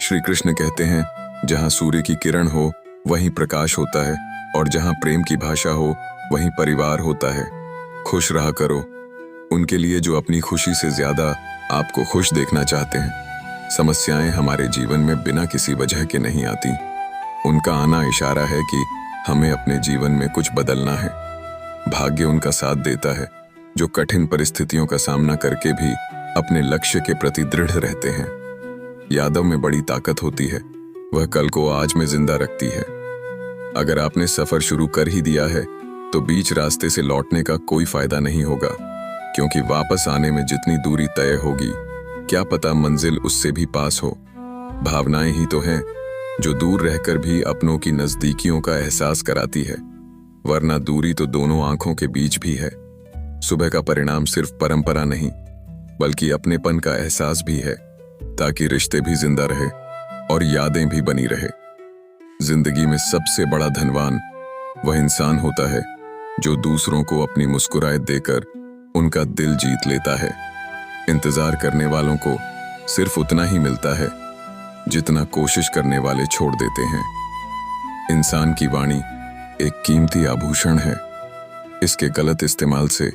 श्री कृष्ण कहते हैं, जहाँ सूर्य की किरण हो वहीं प्रकाश होता है, और जहाँ प्रेम की भाषा हो वहीं परिवार होता है। खुश रहा करो उनके लिए जो अपनी खुशी से ज्यादा आपको खुश देखना चाहते हैं। समस्याएं हमारे जीवन में बिना किसी वजह के नहीं आती। उनका आना इशारा है कि हमें अपने जीवन में कुछ बदलना है। भाग्य उनका साथ देता है जो कठिन परिस्थितियों का सामना करके भी अपने लक्ष्य के प्रति दृढ़ रहते हैं। यादों में बड़ी ताकत होती है, वह कल को आज में जिंदा रखती है। अगर आपने सफर शुरू कर ही दिया है तो बीच रास्ते से लौटने का कोई फायदा नहीं होगा, क्योंकि वापस आने में जितनी दूरी तय होगी क्या पता मंजिल उससे भी पास हो। भावनाएं ही तो हैं जो दूर रहकर भी अपनों की नजदीकियों का एहसास कराती है, वरना दूरी तो दोनों आंखों के बीच भी है। सुबह का परिणाम सिर्फ परंपरा नहीं बल्कि अपनेपन का एहसास भी है, ताकि रिश्ते भी जिंदा रहे और यादें भी बनी रहे। जिंदगी में सबसे बड़ा धनवान वह इंसान होता है जो दूसरों को अपनी मुस्कुराहट देकर उनका दिल जीत लेता है। इंतजार करने वालों को सिर्फ उतना ही मिलता है जितना कोशिश करने वाले छोड़ देते हैं। इंसान की वाणी एक कीमती आभूषण है। इसके गलत इस्तेमाल से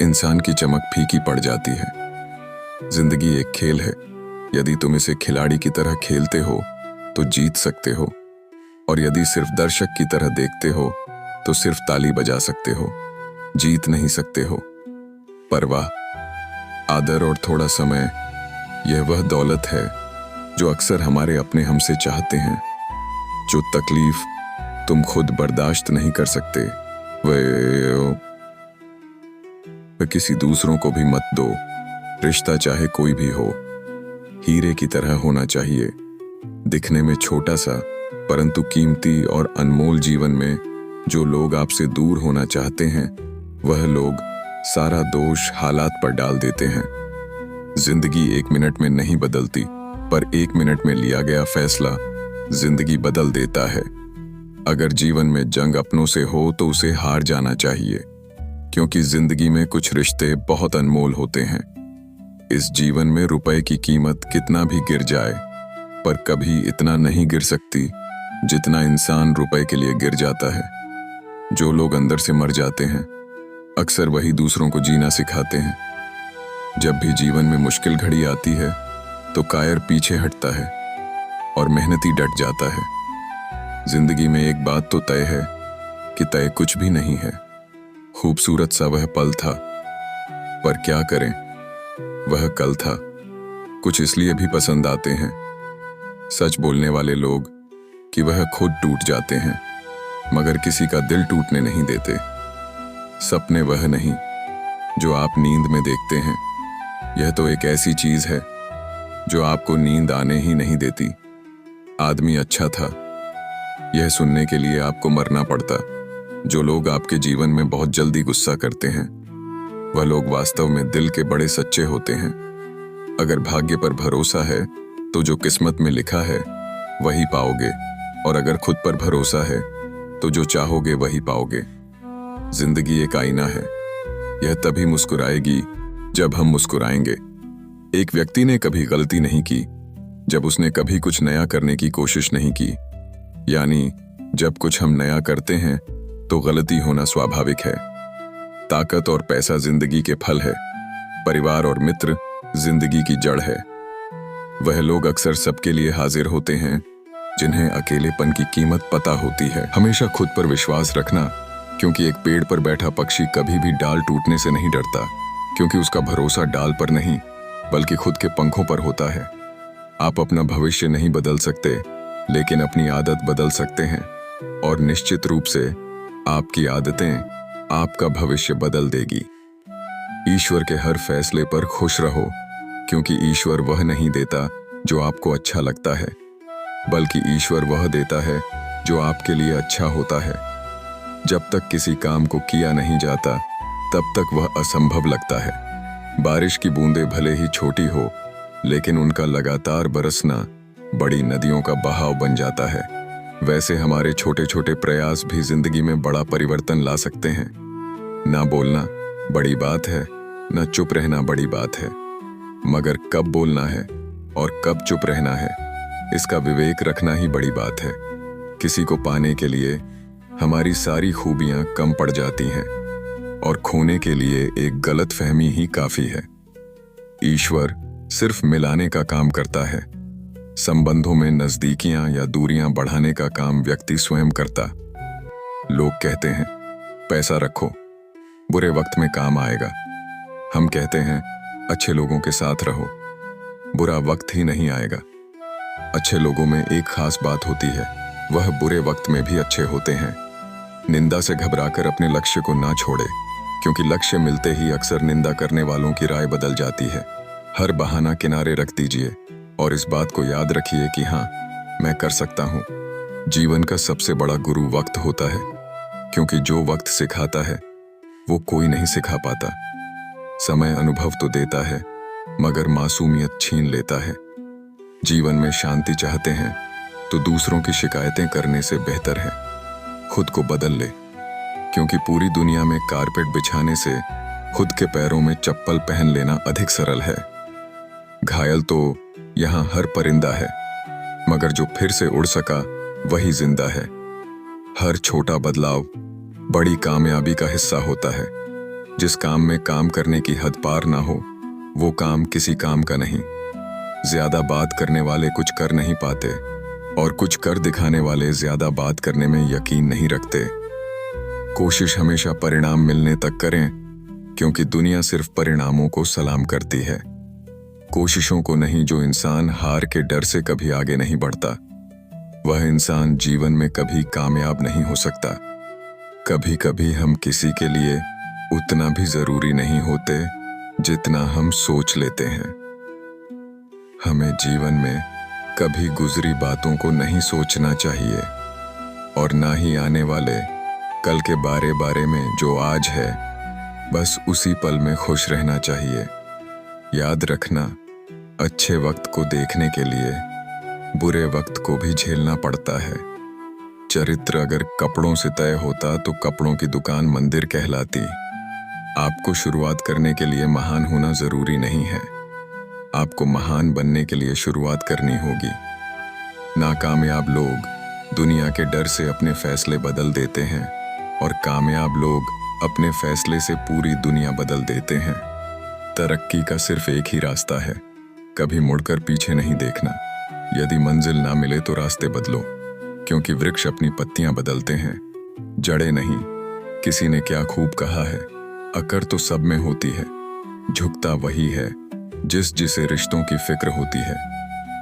इंसान की चमक फीकी पड़ जाती है। जिंदगी एक खेल है, यदि तुम इसे खिलाड़ी की तरह खेलते हो तो जीत सकते हो, और यदि सिर्फ दर्शक की तरह देखते हो तो सिर्फ ताली बजा सकते हो, जीत नहीं सकते हो। परवाह, आदर और थोड़ा समय, यह वह दौलत है जो अक्सर हमारे अपने हमसे चाहते हैं। जो तकलीफ तुम खुद बर्दाश्त नहीं कर सकते वह किसी दूसरों को भी मत दो। रिश्ता चाहे कोई भी हो, हीरे की तरह होना चाहिए। दिखने में छोटा सा परंतु कीमती और अनमोल जीवन में जो लोग आपसे दूर होना चाहते हैं, वह लोग सारा दोष हालात पर डाल देते हैं। जिंदगी 1 मिनट में नहीं बदलती, पर 1 मिनट में लिया गया फैसला जिंदगी बदल देता है। अगर जीवन में जंग अपनों से हो तो उसे हार जाना चाहिए, क्योंकि जिंदगी में कुछ रिश्ते बहुत अनमोल होते हैं। इस जीवन में रुपए की कीमत कितना भी गिर जाए, पर कभी इतना नहीं गिर सकती जितना इंसान रुपए के लिए गिर जाता है। जो लोग अंदर से मर जाते हैं, अक्सर वही दूसरों को जीना सिखाते हैं। जब भी जीवन में मुश्किल घड़ी आती है तो कायर पीछे हटता है और मेहनती डट जाता है। जिंदगी में एक बात तो तय है कि तय कुछ भी नहीं है। खूबसूरत सा वह पल था, पर क्या करें, वह कल था। कुछ इसलिए भी पसंद आते हैं, सच बोलने वाले लोग, कि वह खुद टूट जाते हैं मगर किसी का दिल टूटने नहीं देते। सपने वह नहीं जो आप नींद में देखते हैं, यह तो एक ऐसी चीज है जो आपको नींद आने ही नहीं देती। आदमी अच्छा था, यह सुनने के लिए आपको मरना पड़ता। जो लोग आपके जीवन में बहुत जल्दी गुस्सा करते हैं, वह लोग वास्तव में दिल के बड़े सच्चे होते हैं। अगर भाग्य पर भरोसा है तो जो किस्मत में लिखा है वही पाओगे, और अगर खुद पर भरोसा है तो जो चाहोगे वही पाओगे। जिंदगी एक आईना है, यह तभी मुस्कुराएगी जब हम मुस्कुराएंगे। एक व्यक्ति ने कभी गलती नहीं की जब उसने कभी कुछ नया करने की कोशिश नहीं की। यानी जब कुछ हम नया करते हैं तो गलती होना स्वाभाविक है। ताकत और पैसा जिंदगी के फल है, परिवार और मित्र जिंदगी की जड़ है। वह लोग अक्सर सबके लिए हाजिर होते हैं जिन्हें अकेलेपन की कीमत पता होती है। हमेशा खुद पर विश्वास रखना, क्योंकि एक पेड़ पर बैठा पक्षी कभी भी डाल टूटने से नहीं डरता, क्योंकि उसका भरोसा डाल पर नहीं बल्कि खुद के पंखों पर होता है। आप अपना भविष्य नहीं बदल सकते, लेकिन अपनी आदत बदल सकते हैं, और निश्चित रूप से आपकी आदतें आपका भविष्य बदल देगी। ईश्वर के हर फैसले पर खुश रहो, क्योंकि ईश्वर वह नहीं देता जो आपको अच्छा लगता है, बल्कि ईश्वर वह देता है जो आपके लिए अच्छा होता है। जब तक किसी काम को किया नहीं जाता तब तक वह असंभव लगता है। बारिश की बूंदें भले ही छोटी हो, लेकिन उनका लगातार बरसना बड़ी नदियों का बहाव बन जाता है। वैसे हमारे छोटे छोटे प्रयास भी जिंदगी में बड़ा परिवर्तन ला सकते हैं। ना बोलना बड़ी बात है, ना चुप रहना बड़ी बात है, मगर कब बोलना है और कब चुप रहना है, इसका विवेक रखना ही बड़ी बात है। किसी को पाने के लिए हमारी सारी खूबियां कम पड़ जाती हैं और खोने के लिए एक गलत फहमी ही काफी है। ईश्वर सिर्फ मिलाने का काम करता है। संबंधों में नजदीकियां या दूरियां बढ़ाने का काम व्यक्ति स्वयं करता। लोग कहते हैं पैसा रखो, बुरे वक्त में काम आएगा। हम कहते हैं अच्छे लोगों के साथ रहो, बुरा वक्त ही नहीं आएगा। अच्छे लोगों में एक खास बात होती है, वह बुरे वक्त में भी अच्छे होते हैं। निंदा से घबराकर अपने लक्ष्य को ना छोड़े, क्योंकि लक्ष्य मिलते ही अक्सर निंदा करने वालों की राय बदल जाती है। हर बहाना किनारे रख दीजिए और इस बात को याद रखिए कि हाँ, मैं कर सकता हूँ। जीवन का सबसे बड़ा गुरु वक्त होता है, क्योंकि जो वक्त सिखाता है वो कोई नहीं सिखा पाता। समय अनुभव तो देता है, मगर मासूमियत छीन लेता है। जीवन में शांति चाहते हैं तो दूसरों की शिकायतें करने से बेहतर है खुद को बदल ले, क्योंकि पूरी दुनिया में कारपेट बिछाने से खुद के पैरों में चप्पल पहन लेना अधिक सरल है। घायल तो यहाँ हर परिंदा है, मगर जो फिर से उड़ सका वही जिंदा है। हर छोटा बदलाव बड़ी कामयाबी का हिस्सा होता है। जिस काम में काम करने की हद पार ना हो, वो काम किसी काम का नहीं। ज्यादा बात करने वाले कुछ कर नहीं पाते और कुछ कर दिखाने वाले ज्यादा बात करने में यकीन नहीं रखते। कोशिश हमेशा परिणाम मिलने तक करें, क्योंकि दुनिया सिर्फ परिणामों को सलाम करती है, कोशिशों को नहीं। जो इंसान हार के डर से कभी आगे नहीं बढ़ता, वह इंसान जीवन में कभी कामयाब नहीं हो सकता। कभी कभी हम किसी के लिए उतना भी जरूरी नहीं होते जितना हम सोच लेते हैं। हमें जीवन में कभी गुजरी बातों को नहीं सोचना चाहिए और ना ही आने वाले कल के बारे में। जो आज है, बस उसी पल में खुश रहना चाहिए। याद रखना, अच्छे वक्त को देखने के लिए बुरे वक्त को भी झेलना पड़ता है। चरित्र अगर कपड़ों से तय होता तो कपड़ों की दुकान मंदिर कहलाती। आपको शुरुआत करने के लिए महान होना जरूरी नहीं है, आपको महान बनने के लिए शुरुआत करनी होगी। नाकामयाब लोग दुनिया के डर से अपने फैसले बदल देते हैं और कामयाब लोग अपने फैसले से पूरी दुनिया बदल देते हैं। तरक्की का सिर्फ एक ही रास्ता है, कभी मुड़कर पीछे नहीं देखना। यदि मंजिल ना मिले तो रास्ते बदलो, क्योंकि वृक्ष अपनी पत्तियां बदलते हैं, जड़ें नहीं। किसी ने क्या खूब कहा है, अकड़ तो सब में होती है, झुकता वही है जिसे रिश्तों की फिक्र होती है।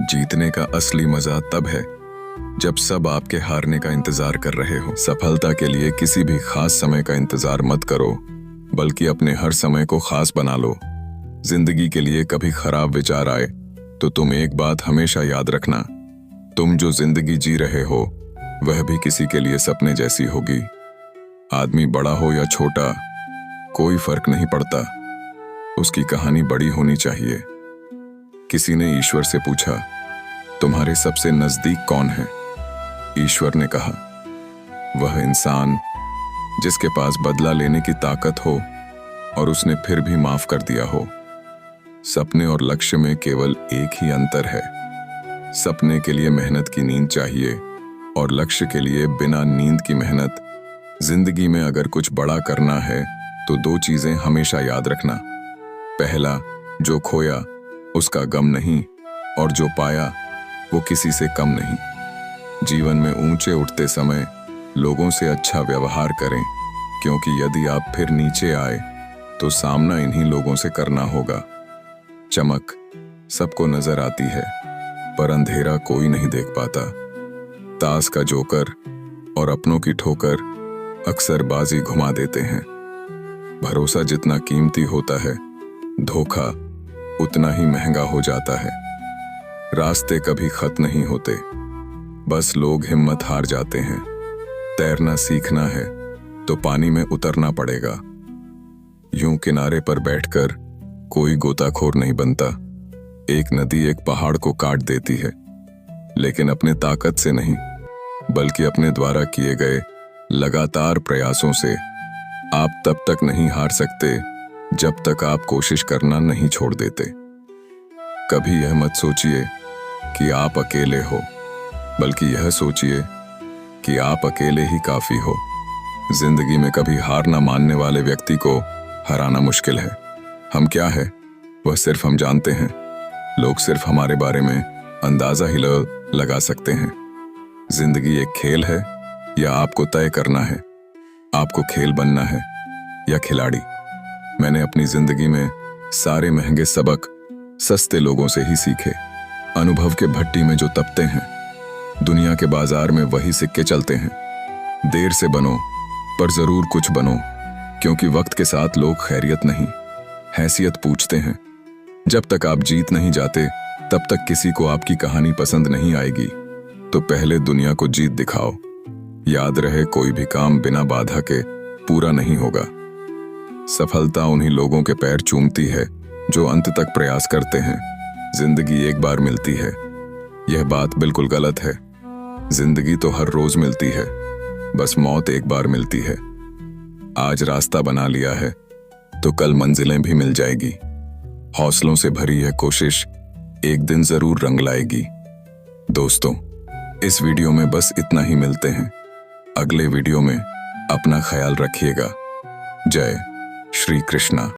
जीतने का असली मजा तब है जब सब आपके हारने का इंतजार कर रहे हो। सफलता के लिए किसी भी खास समय का इंतजार मत करो, बल्कि अपने हर समय को खास बना लो। जिंदगी के लिए कभी खराब विचार आए तो तुम एक बात हमेशा याद रखना, तुम जो जिंदगी जी रहे हो वह भी किसी के लिए सपने जैसी होगी। आदमी बड़ा हो या छोटा, कोई फर्क नहीं पड़ता, उसकी कहानी बड़ी होनी चाहिए। किसी ने ईश्वर से पूछा, तुम्हारे सबसे नजदीक कौन है? ईश्वर ने कहा, वह इंसान जिसके पास बदला लेने की ताकत हो और उसने फिर भी माफ कर दिया हो। सपने और लक्ष्य में केवल एक ही अंतर है, सपने के लिए मेहनत की नींद चाहिए और लक्ष्य के लिए बिना नींद की मेहनत। जिंदगी में अगर कुछ बड़ा करना है तो दो चीजें हमेशा याद रखना। पहला, जो खोया उसका गम नहीं, और जो पाया वो किसी से कम नहीं। जीवन में ऊंचे उठते समय लोगों से अच्छा व्यवहार करें, क्योंकि यदि आप फिर नीचे आए तो सामना इन्हीं लोगों से करना होगा। चमक सबको नजर आती है, पर अंधेरा कोई नहीं देख पाता। ताश का जोकर और अपनों की ठोकर अक्सर बाजी घुमा देते हैं। भरोसा जितना कीमती होता है, धोखा उतना ही महंगा हो जाता है। रास्ते कभी खत्म नहीं होते, बस लोग हिम्मत हार जाते हैं। तैरना सीखना है तो पानी में उतरना पड़ेगा। यूं किनारे पर बैठकर कोई गोताखोर नहीं बनता। एक नदी एक पहाड़ को काट देती है, लेकिन अपने ताकत से नहीं, बल्कि अपने द्वारा किए गए लगातार प्रयासों से। आप तब तक नहीं हार सकते जब तक आप कोशिश करना नहीं छोड़ देते। कभी यह मत सोचिए कि आप अकेले हो, बल्कि यह सोचिए कि आप अकेले ही काफी हो। जिंदगी में कभी हार ना मानने वाले व्यक्ति को हराना मुश्किल है। हम क्या है वह सिर्फ हम जानते हैं। लोग सिर्फ हमारे बारे में अंदाजा ही लगा सकते हैं। जिंदगी एक खेल है या आपको तय करना है आपको खेल बनना है या खिलाड़ी। मैंने अपनी जिंदगी में सारे महंगे सबक सस्ते लोगों से ही सीखे। अनुभव के भट्टी में जो तपते हैं, दुनिया के बाजार में वही सिक्के चलते हैं। देर से बनो पर जरूर कुछ बनो, क्योंकि वक्त के साथ लोग खैरियत नहीं हैसियत पूछते हैं। जब तक आप जीत नहीं जाते तब तक किसी को आपकी कहानी पसंद नहीं आएगी। तो पहले दुनिया को जीत दिखाओ। याद रहे, कोई भी काम बिना बाधा के पूरा नहीं होगा। सफलता उन्हीं लोगों के पैर चूमती है जो अंत तक प्रयास करते हैं। जिंदगी एक बार मिलती है, यह बात बिल्कुल गलत है। जिंदगी तो हर रोज मिलती है, बस मौत एक बार मिलती है। आज रास्ता बना लिया है तो कल मंजिलें भी मिल जाएगी। हौसलों से भरी यह कोशिश एक दिन जरूर रंग लाएगी। दोस्तों, इस वीडियो में बस इतना ही। मिलते हैं अगले वीडियो में। अपना ख्याल रखिएगा। जय श्री कृष्णा।